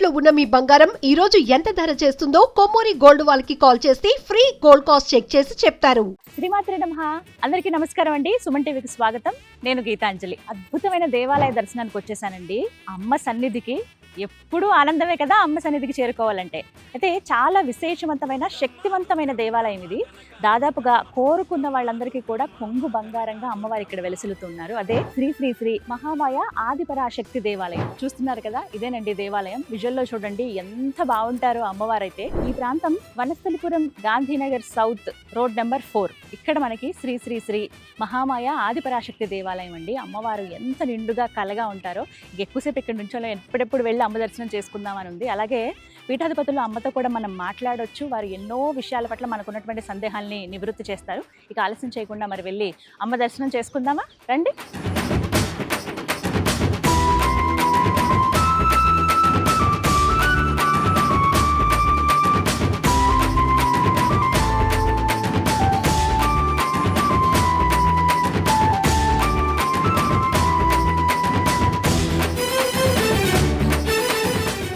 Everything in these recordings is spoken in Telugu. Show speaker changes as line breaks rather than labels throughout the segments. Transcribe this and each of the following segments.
తాకట్టులో ఉన్న మీ బంగారం ఈ రోజు ఎంత ధర చేస్తుందో కొమ్మూరి గోల్డ్ వాళ్ళకి కాల్ చేస్తే ఫ్రీ గోల్డ్ కాస్ట్ చెక్ చేసి చెప్తారు.
శ్రీమాత్రే నమః. అందరికీ నమస్కారం అండి. సుమన్ టీవీకి స్వాగతం. నేను గీతాంజలి. అద్భుతమైన దేవాలయ దర్శనానికి వచ్చేసానండి. అమ్మ సన్నిధికి ఎప్పుడూ ఆనందమే కదా అమ్మ సన్నిధికి చేరుకోవాలంటే. అయితే చాలా విశేషవంతమైన శక్తివంతమైన దేవాలయం ఇది. దాదాపుగా కోరుకున్న వాళ్ళందరికీ కూడా కొంగు బంగారంగా అమ్మవారు ఇక్కడ వెలసిల్లుతున్నారు. అదే శ్రీ శ్రీ శ్రీ మహామాయ ఆదిపరాశక్తి దేవాలయం. చూస్తున్నారు కదా, ఇదేనండి దేవాలయం. విజువల్లో చూడండి ఎంత బాగుంటారో అమ్మవారైతే. ఈ ప్రాంతం Vanasthalipuram Gandhinagar south road number 4. ఇక్కడ మనకి శ్రీ శ్రీ శ్రీ మహామాయ ఆదిపరాశక్తి దేవాలయం అండి. అమ్మవారు ఎంత నిండుగా కలగా ఉంటారో. ఎక్కువసేపు ఇక్కడ నుంచో ఎప్పుడెప్పుడు వెళ్ళి అమ్మ దర్శనం చేసుకుందామని ఉంది. అలాగే పీఠాధిపతులు అమ్మతో కూడా మనం మాట్లాడొచ్చు. వారు ఎన్నో విషయాల పట్ల మనకు ఉన్నటువంటి సందేహాల్ని నివృత్తి చేస్తారు. ఇక ఆలస్యం చేయకుండా మరి వెళ్ళి అమ్మ దర్శనం చేసుకుందామా, రండి.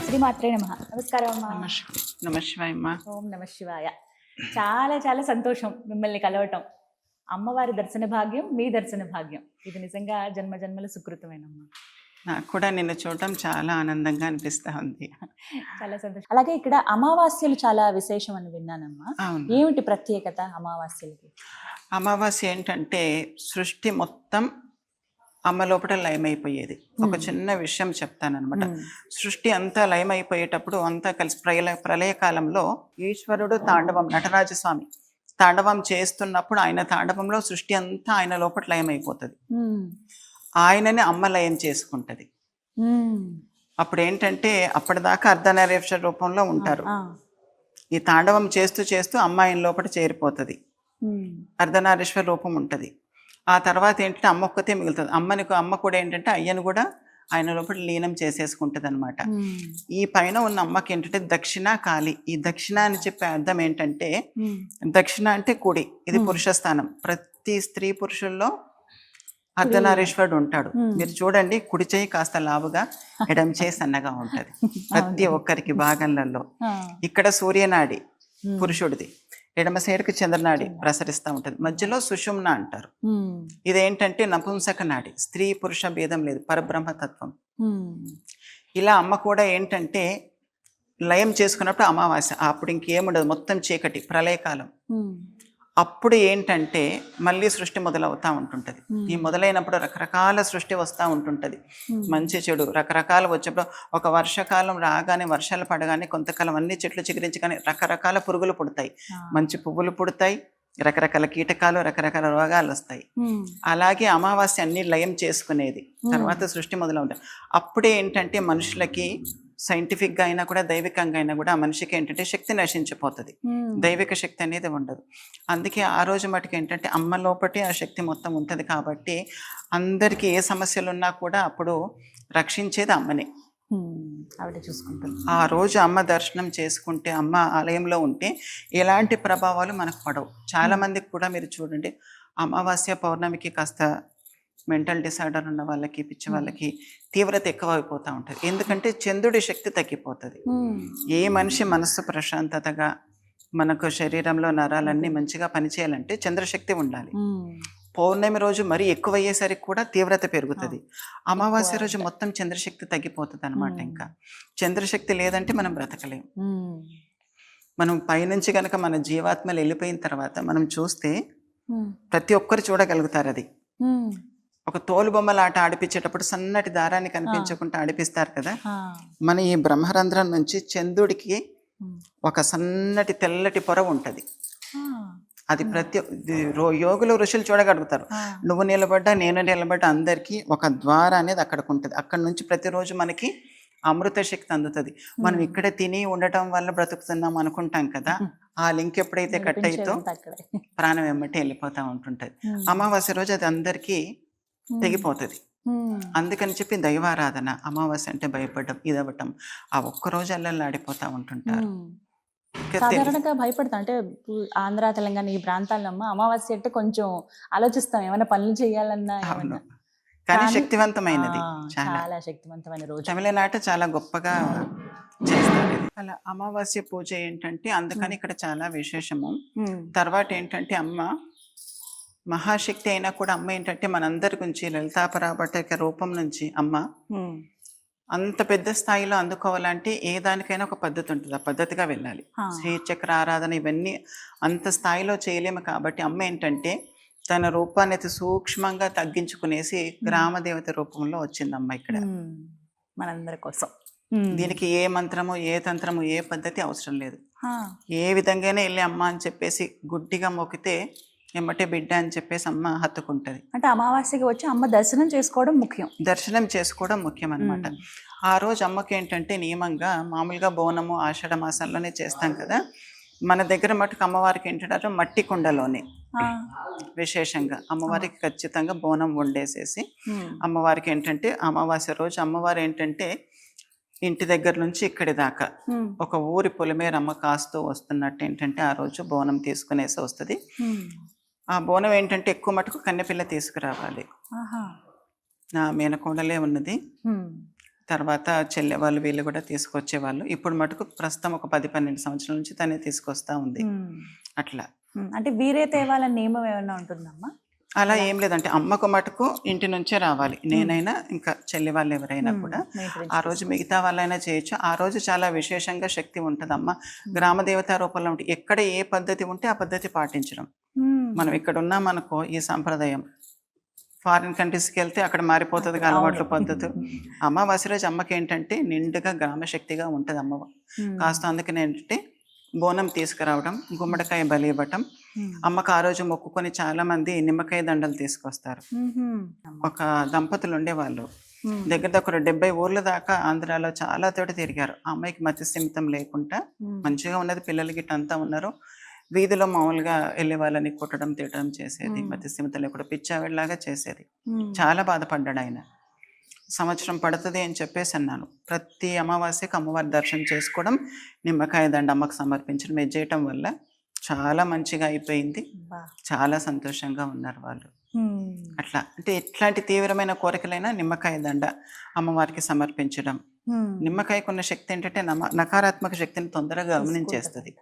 శ్రీమాత్రే నమః. నమస్కారం అమ్మా.
నమశివాయ అమ్మా.
ఓం నమ శివాయ. చాలా చాలా సంతోషం మిమ్మల్ని కలవటం. అమ్మవారి దర్శన భాగ్యం, మీ దర్శన భాగ్యం, ఇది నిజంగా జన్మ జన్మల సుకృతమేనమ్మా.
నాకు కూడా నిన్ను చూడటం చాలా ఆనందంగా అనిపిస్తా ఉంది.
చాలా సంతోషం. అలాగే ఇక్కడ అమావాస్యలు చాలా విశేషం అని విన్నానమ్మా.
అవును.
ఏమిటి ప్రత్యేకత అమావాస్యలకి?
అమావాస్య ఏంటంటే సృష్టి మొత్తం అమ్మ లోపల లయమైపోయేది. ఒక చిన్న విషయం చెప్తానమాట. సృష్టి అంతా లయమైపోయేటప్పుడు అంతా కలిసి ప్రళయకాలంలో ఈశ్వరుడు తాండవం, నటరాజస్వామి తాండవం చేస్తున్నప్పుడు ఆయన తాండవంలో సృష్టి అంతా ఆయన లోపల లయమైపోతుంది. ఆయనని అమ్మ లయం చేసుకుంటది. అప్పుడు ఏంటంటే అప్పటిదాకా అర్ధనారీశ్వర రూపంలో ఉంటారు. ఈ తాండవం చేస్తూ చేస్తూ అమ్మ ఆయన లోపల చేరిపోతుంది. అర్ధనారీశ్వర రూపం ఉంటుంది. ఆ తర్వాత ఏంటంటే అమ్మ ఒక్కతే మిగులుతుంది. అమ్మ కూడా ఏంటంటే అయ్యను కూడా ఆయన లోపల లీనం చేసేసుకుంటుంది అనమాట. ఈ పైన ఉన్న అమ్మకి ఏంటంటే దక్షిణ కాళి. ఈ దక్షిణ అని చెప్పే అర్థం ఏంటంటే, దక్షిణ అంటే కుడి, ఇది పురుష స్థానం. ప్రతి స్త్రీ పురుషుల్లో అర్ధనారీశ్వరుడు ఉంటాడు. మీరు చూడండి, కుడి చేయి కాస్త లావుగా, ఎడం చేయి సన్నగా ఉంటది ప్రతి ఒక్కరికి భాగంలలో. ఇక్కడ సూర్యనాడి పురుషుడిది, ఎడమ సైడ్కి చంద్రనాడి ప్రసరిస్తూ ఉంటుంది. మధ్యలో సుషుమ్న అంటారు. ఇదేంటంటే నపుంసక నాడి, స్త్రీ పురుష భేదం లేదు, పరబ్రహ్మతత్వం. ఇలా అమ్మ కూడా ఏంటంటే లయం చేసుకున్నప్పుడు అమావాస్య, అప్పుడు ఇంకేముండదు, మొత్తం చీకటి, ప్రళయకాలం. అప్పుడు ఏంటంటే మళ్ళీ సృష్టి మొదలవుతూ ఉంటుంటుంది. ఈ మొదలైనప్పుడు రకరకాల సృష్టి వస్తూ ఉంటుంటుంది. మంచి చెడు రకరకాలు వచ్చేప్పుడు, ఒక వర్షాకాలం రాగానే, వర్షాలు పడగానే కొంతకాలం అన్ని చెట్లు చిగురించగానే రకరకాల పురుగులు పుడతాయి, మంచి పువ్వులు పుడతాయి, రకరకాల కీటకాలు, రకరకాల రోగాలు వస్తాయి. అలాగే అమావాస్య అన్ని లయం చేసుకునేది. తర్వాత సృష్టి మొదలవుతుంది. అప్పుడే ఏంటంటే మనుషులకి సైంటిఫిక్గా అయినా కూడా, దైవికంగా అయినా కూడా, ఆ మనిషికి ఏంటంటే శక్తి నశించిపోతుంది. దైవిక శక్తి అనేది ఉండదు. అందుకే ఆ రోజు మటుకు ఏంటంటే అమ్మ లోపటి ఆ శక్తి మొత్తం ఉంటుంది. కాబట్టి అందరికీ ఏ సమస్యలు ఉన్నా కూడా అప్పుడు రక్షించేది అమ్మనే.
ఆవిడ చూసుకుంటుంది.
ఆ రోజు అమ్మ దర్శనం చేసుకుంటే, అమ్మ ఆలయంలో ఉంటే ఎలాంటి ప్రభావాలు మనకు పడవు. చాలా మందికి కూడా మీరు చూడండి, అమావాస్య పౌర్ణమికి కాస్త మెంటల్ డిసార్డర్ ఉన్న వాళ్ళకి, పిచ్చి వాళ్ళకి తీవ్రత ఎక్కువ అయిపోతూ ఉంటుంది. ఎందుకంటే చంద్రుడి శక్తి తగ్గిపోతుంది. ఏ మనిషి మనస్సు ప్రశాంతతగా, మనకు శరీరంలో నరాలన్నీ మంచిగా పనిచేయాలంటే చంద్రశక్తి ఉండాలి. పౌర్ణమి రోజు మరీ ఎక్కువ అయ్యేసరికి కూడా తీవ్రత పెరుగుతుంది. అమావాస్య రోజు మొత్తం చంద్రశక్తి తగ్గిపోతుంది అనమాట. ఇంకా చంద్రశక్తి లేదంటే మనం బ్రతకలేం. మనం పైనుంచి కనుక మన జీవాత్మలు వెళ్ళిపోయిన తర్వాత మనం చూస్తే ప్రతి ఒక్కరు చూడగలుగుతారు. అది ఒక తోలు బొమ్మల ఆట ఆడిపించేటప్పుడు సన్నటి దారాన్ని కనిపించకుండా ఆడిపిస్తారు కదా. మన ఈ బ్రహ్మరంధ్రం నుంచి చంద్రుడికి ఒక సన్నటి తెల్లటి పొర ఉంటుంది. అది ప్రతి యోగులు ఋషులు చూడగలుగుతారు. నువ్వు నిలబడ్డా, నేను నిలబడ్డా, అందరికీ ఒక ద్వారం అనేది అక్కడికి ఉంటుంది. అక్కడ నుంచి ప్రతిరోజు మనకి అమృత శక్తి అందుతుంది. మనం ఇక్కడ తిని ఉండటం వల్ల బ్రతుకుతున్నాం అనుకుంటాం కదా, ఆ లింక్ ఎప్పుడైతే కట్ అయితో ప్రాణం వెంబటి వెళ్ళిపోతూ ఉంటుంటుంది. అమావాస్య రోజు అది అందరికీ తెగిపోతుంది. అందుకని చెప్పి దైవారాధన, అమావాస్య అంటే భయపడడం, ఇదవ్వటం, ఆ ఒక్కరోజు అల్లల్లాడిపోతూ ఉంటుంటారు.
సాధారణంగా భయపడతాం. అంటే ఆంధ్ర, తెలంగాణ ఈ ప్రాంతాల్లో అమావాస్య అంటే కొంచెం ఆలోచిస్తాం, ఏమైనా పనులు చేయాలన్నా.
కానీ శక్తివంతమైనది,
చాలా శక్తివంతమైన రోజు.
తమిళనాట చాలా గొప్పగా చేస్తారు ఇది. అలా అమావాస్య పూజ ఏంటంటే అందుకని ఇక్కడ చాలా విశేషము. తర్వాత ఏంటంటే అమ్మ మహాశక్తి అయినా కూడా అమ్మ ఏంటంటే మనందరి గురించి లలితాపరాభట రూపం నుంచి అమ్మ అంత పెద్ద స్థాయిలో అందుకోవాలంటే ఏ దానికైనా ఒక పద్ధతి ఉంటుంది, ఆ పద్ధతిగా వెళ్ళాలి. శ్రీచక్ర ఆరాధన ఇవన్నీ అంత స్థాయిలో చేయలేము కాబట్టి అమ్మ ఏంటంటే తన రూపాన్ని అతి సూక్ష్మంగా తగ్గించుకునేసి గ్రామదేవత రూపంలో వచ్చింది అమ్మ ఇక్కడ
మనందరి కోసం.
దీనికి ఏ మంత్రము ఏ తంత్రము ఏ పద్ధతి అవసరం లేదు. ఏ విధంగానే వెళ్ళి అమ్మ అని చెప్పేసి గుడ్డిగా మొక్కితే ఎమ్మటే బిడ్డ అని చెప్పేసి అమ్మ హత్తుకుంటది.
అంటే అమావాస్యకి వచ్చి అమ్మ దర్శనం చేసుకోవడం ముఖ్యం.
దర్శనం చేసుకోవడం ముఖ్యం అన్నమాట. ఆ రోజు అమ్మకి ఏంటంటే నియమంగా మామూలుగా బోనము ఆషాఢ మాసంలోనే చేస్తాం కదా, మన దగ్గర మటుకు అమ్మవారికి ఏంటంటే మట్టి కుండలోనే విశేషంగా అమ్మవారికి ఖచ్చితంగా బోనం వండేసేసి అమ్మవారికి ఏంటంటే అమావాస్య రోజు అమ్మవారు ఏంటంటే ఇంటి దగ్గర నుంచి ఇక్కడి దాకా ఒక ఊరి పొలిమేర అమ్మ కాస్తూ వస్తున్నట్టు ఏంటంటే ఆ రోజు బోనం తీసుకునేసి వస్తుంది. ఆ బోనం ఏంటంటే ఎక్కువ మటుకు కన్నెపిల్ల తీసుకురావాలి. నా మేనకోడలే ఉన్నది, తర్వాత చెల్లె వాళ్ళు వీళ్ళు కూడా తీసుకొచ్చేవాళ్ళు. ఇప్పుడు మటుకు ప్రస్తుతం ఒక 10-12 సంవత్సరాల నుంచి తనే తీసుకొస్తా ఉంది. అట్లా
అంటే వీరే తేవాలని నియమం ఏమైనా ఉంటుందమ్మా?
అలా ఏం లేదంటే అమ్మకు మటుకు ఇంటి నుంచే రావాలి, నేనైనా ఇంకా చెల్లి వాళ్ళు ఎవరైనా కూడా. ఆ రోజు మిగతా వాళ్ళైనా చేయొచ్చు. ఆ రోజు చాలా విశేషంగా శక్తి ఉంటుంది అమ్మ గ్రామదేవత రూపంలో ఉంటుంది. ఎక్కడ ఏ పద్ధతి ఉంటే ఆ పద్ధతి పాటించడం. మనం ఇక్కడ ఉన్నామనుకో ఈ సంప్రదాయం, ఫారిన్ కంట్రీస్కి వెళ్తే అక్కడ మారిపోతుంది అలవాట్లు పద్ధతులు. అమావాస్య రోజు అమ్మకి ఏంటంటే నిండుగా గ్రామశక్తిగా ఉంటుంది అమ్మ. కాస్త అందుకని ఏంటంటే బోనం తీసుకురావడం, గుమ్మడికాయ బలి ఇవ్వటం. అమ్మకు ఆ రోజు మొక్కుకొని చాలా మంది నిమ్మకాయ దండలు తీసుకొస్తారు. ఒక దంపతులు ఉండేవాళ్ళు దగ్గర దగ్గర 70 ఊర్ల దాకా ఆంధ్రాలో చాలా తోటి తిరిగారు. ఆ అమ్మాయికి మతి స్థిమితం లేకుండా మంచిగా ఉన్నది, పిల్లలకి అంతా ఉన్నారు. వీధిలో మామూలుగా వెళ్ళే వాళ్ళని కొట్టడం తిట్టడం చేసేది, మతి స్థిమితం లేకుండా పిచ్చావిడిలాగా చేసేది. చాలా బాధపడ్డాడు ఆయన. సంవత్సరం పడుతుంది అని చెప్పేసి అన్నాను. ప్రతి అమావాస్యకి అమ్మవారి దర్శనం చేసుకోవడం, నిమ్మకాయ దండ అమ్మకు సమర్పించడం ఇది చేయటం వల్ల చాలా మంచిగా అయిపోయింది. చాలా సంతోషంగా ఉన్నారు వాళ్ళు. అట్లా అంటే ఎట్లాంటి తీవ్రమైన కోరికలైనా నిమ్మకాయ దండ అమ్మవారికి సమర్పించడం. నిమ్మకాయకున్న శక్తి ఏంటంటే నకారాత్మక శక్తిని తొందరగా గమనించేస్తుంది.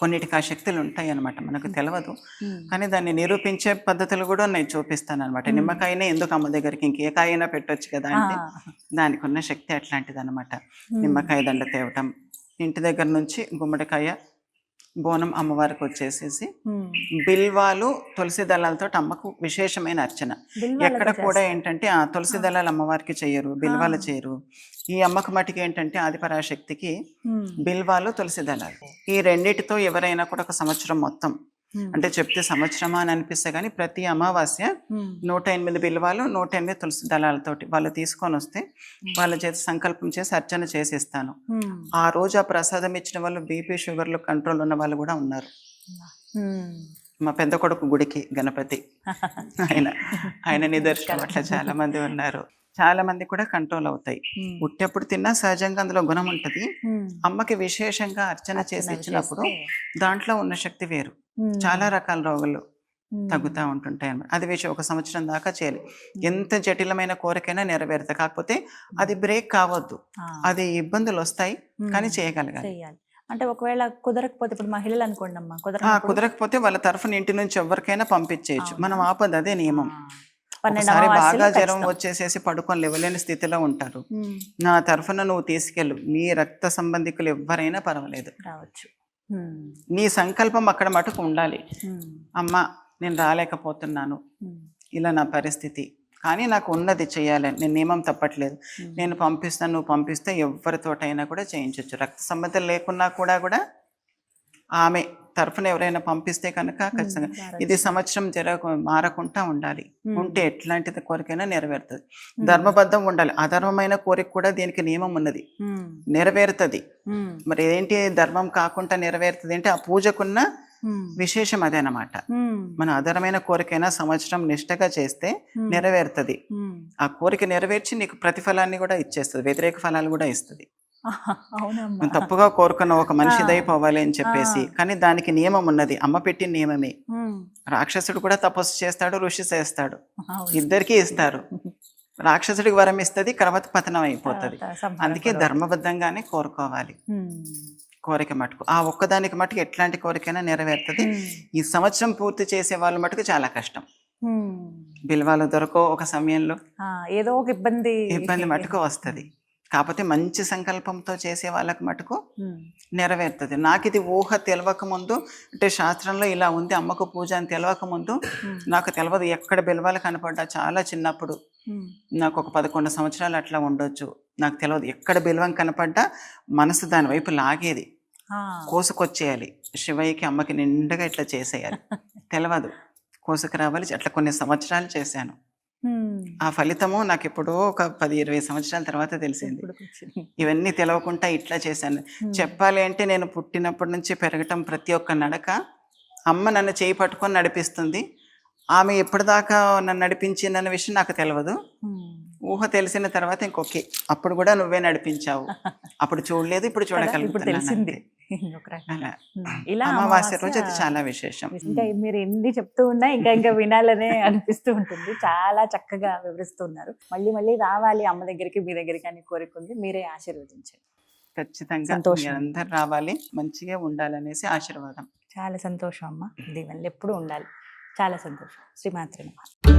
కొన్నిటికి ఆ శక్తులు ఉంటాయి అనమాట, మనకు తెలియదు. కానీ దాన్ని నిరూపించే పద్ధతులు కూడా నేను చూపిస్తాను అనమాట. నిమ్మకాయనే ఎందుకు అమ్మ దగ్గరికి ఇంకే కాయైనా పెట్టొచ్చు కదా అంటే దానికి ఉన్న శక్తి అట్లాంటిది అనమాట. నిమ్మకాయ దండ తేవటం, ఇంటి దగ్గర నుంచి గుమ్మడికాయ బోనం అమ్మవారికి వచ్చేసేసి బిల్వాలు తులసి దళాలతో అమ్మకు విశేషమైన అర్చన. ఎక్కడ కూడా ఏంటంటే ఆ తులసి దళాలు అమ్మవారికి చేయరు, బిల్వాలు చేయరు. ఈ అమ్మకు మటుకు ఏంటంటే ఆదిపరాశక్తికి బిల్వాలు తులసి దళాలు ఈ రెండిటితో ఎవరైనా కూడా ఒక సంవత్సరం మొత్తం, అంటే చెప్తే సంవత్సరమా అని అనిపిస్తే గానీ ప్రతి అమావాస్య 108 బిల్వాలు 108 తులసి దళాలతోటి వాళ్ళు తీసుకొని వస్తే వాళ్ళ చేత సంకల్పం చేసి అర్చన చేసిస్తాను. ఆ రోజు ఆ ప్రసాదం ఇచ్చిన వాళ్ళు బీపీ షుగర్లు కంట్రోల్ ఉన్న వాళ్ళు కూడా ఉన్నారు. మా పెద్ద కొడుకు గుడికి గణపతి ఆయన నిదర్శనం. అట్లా చాలా మంది ఉన్నారు. చాలా మంది కూడా కంట్రోల్ అవుతాయి. ఉట్టెప్పుడు తిన్నా సహజంగా అందులో గుణం ఉంటది. అమ్మకి విశేషంగా అర్చన చేసి ఇచ్చినప్పుడు దాంట్లో ఉన్న శక్తి వేరు. చాలా రకాల రోగాలు తగ్గుతూ ఉంటుంటాయి అన్నమాట. అది వేసి ఒక సంవత్సరం దాకా చేయాలి. ఎంత జటిలమైన కోరికైనా నెరవేరుతాయి. కాకపోతే అది బ్రేక్ కావద్దు, అది ఇబ్బందులు వస్తాయి కానీ చేయగలగాలి.
అంటే ఒకవేళ కుదరకపోతే, ఇప్పుడు మహిళలు అనుకోండి అమ్మా,
కుదరకపోతే వాళ్ళ తరఫున ఇంటి నుంచి ఎవరికైనా పంపించేయచ్చు. మనం ఆపదు, అదే నియమం. ఒకసారి బాగా జ్వరం వచ్చేసేసి పడుకొని లేవలేని స్థితిలో ఉంటారు, నా తరఫున నువ్వు తీసుకెళ్ళు, నీ రక్త సంబంధికులు ఎవరైనా పర్వాలేదు రావచ్చు. నీ సంకల్పం అక్కడ మటుకు ఉండాలి. అమ్మ నేను రాలేకపోతున్నాను, ఇలా నా పరిస్థితి, కానీ నాకు ఉన్నది చెయ్యాలని, నేను నియమం తప్పట్లేదు, నేను పంపిస్తాను, నువ్వు పంపిస్తే ఎవరితోటైనా కూడా చేయించవచ్చు. రక్త సంబంధం లేకున్నా కూడా ఆమె తరఫున ఎవరైనా పంపిస్తే కనుక ఖచ్చితంగా ఇది సంవత్సరం మారకుండా ఉండాలి. ఉంటే ఎట్లాంటిది కోరికైనా నెరవేరుతుంది. ధర్మబద్ధం ఉండాలి. అధర్మమైన కోరిక కూడా దీనికి నియమం ఉన్నది, నెరవేరుతుంది. మరి ఏంటి ధర్మం కాకుండా నెరవేరుతుంది అంటే ఆ పూజకున్న విశేషం అదేనమాట. మన అధరమైన కోరికైనా సంవత్సరం నిష్టగా చేస్తే నెరవేరుతుంది. ఆ కోరిక నెరవేర్చి నీకు ప్రతిఫలాన్ని కూడా ఇచ్చేస్తుంది, వ్యతిరేక ఫలాలు కూడా ఇస్తుంది. తప్పుగా కోరుకున్న ఒక మనిషిదైపోవాలి అని చెప్పేసి, కానీ దానికి నియమం ఉన్నది, అమ్మ పెట్టిన నియమమే. రాక్షసుడు కూడా తపస్సు చేస్తాడు, ఋషి చేస్తాడు, ఇద్దరికీ ఇస్తారు. రాక్షసుడికి వరం ఇస్తుంది, తర్వాత పతనం అయిపోతుంది.
తర్వాత సంహారం
అందుకే
కూడా.
ధర్మబద్ధంగానే కోరుకోవాలి కోరిక మటుకు. ఆ ఒక్కదానికి మటుకు ఎట్లాంటి కోరికైనా నెరవేరుతుంది. ఈ సంవత్సరం పూర్తి చేసే వాళ్ళు మటుకు చాలా కష్టం. బిల్వాలు దొరకో ఒక సమయంలో
ఏదో ఒక
ఇబ్బంది మటుకు వస్తుంది. కాకపోతే మంచి సంకల్పంతో చేసే వాళ్ళకి మటుకు నెరవేరుతుంది. నాకు ఇది ఊహ తెలియక ముందు, అంటే శాస్త్రంలో ఇలా ఉంది అమ్మకు పూజ అని తెలియక ముందు నాకు తెలియదు. ఎక్కడ బిల్వాలు కనపడ్డా చాలా చిన్నప్పుడు, నాకు ఒక 11 సంవత్సరాలు అట్లా ఉండొచ్చు, నాకు తెలియదు. ఎక్కడ బిల్వం కనపడ్డా మనసు దాని వైపు లాగేది, కోసుకొచ్చేయాలి. శివయ్యకి అమ్మకి నిండుగా ఇట్లా చేసేయాలి. తెలియదు, కోసుకు రావాలి. అట్లా కొన్ని సంవత్సరాలు చేశాను. ఆ ఫలితము నాకు ఎప్పుడో ఒక 10-20 సంవత్సరాల తర్వాత తెలిసింది. ఇవన్నీ తెలియకుండా ఇట్లా చేశాను. చెప్పాలి అంటే నేను పుట్టినప్పటి నుంచి పెరగటం, ప్రతి ఒక్క నడక అమ్మ నన్ను చేయి పట్టుకొని నడిపిస్తుంది. ఆమె ఎప్పటిదాకా నన్ను నడిపించిందన్న విషయం నాకు తెలియదు. ఊహ తెలిసిన తర్వాత ఇంకొకే, అప్పుడు కూడా నువ్వే నడిపించావు, అప్పుడు చూడలేదు, ఇప్పుడు చూడగలుగుతున్నాను.
ఇలా
అమావాస్య రోజు అది చాలా విశేషం.
ఇంకా మీరు ఎన్ని చెప్తూ ఉన్నా ఇంకా ఇంకా వినాలనే అనిపిస్తూ ఉంటుంది. చాలా చక్కగా వివరిస్తున్నారు. మళ్ళీ మళ్ళీ రావాలి అమ్మ దగ్గరికి, మీ దగ్గరికి అని కోరుకుంది. మీరే ఆశీర్వదించండి.
ఖచ్చితంగా
సంతోషం.
అందరు రావాలి, మంచిగా ఉండాలనేసి ఆశీర్వాదం.
చాలా సంతోషం అమ్మ. దీవెనలు ఎప్పుడు ఉండాలి. చాలా సంతోషం. శ్రీమాత్రి నమః.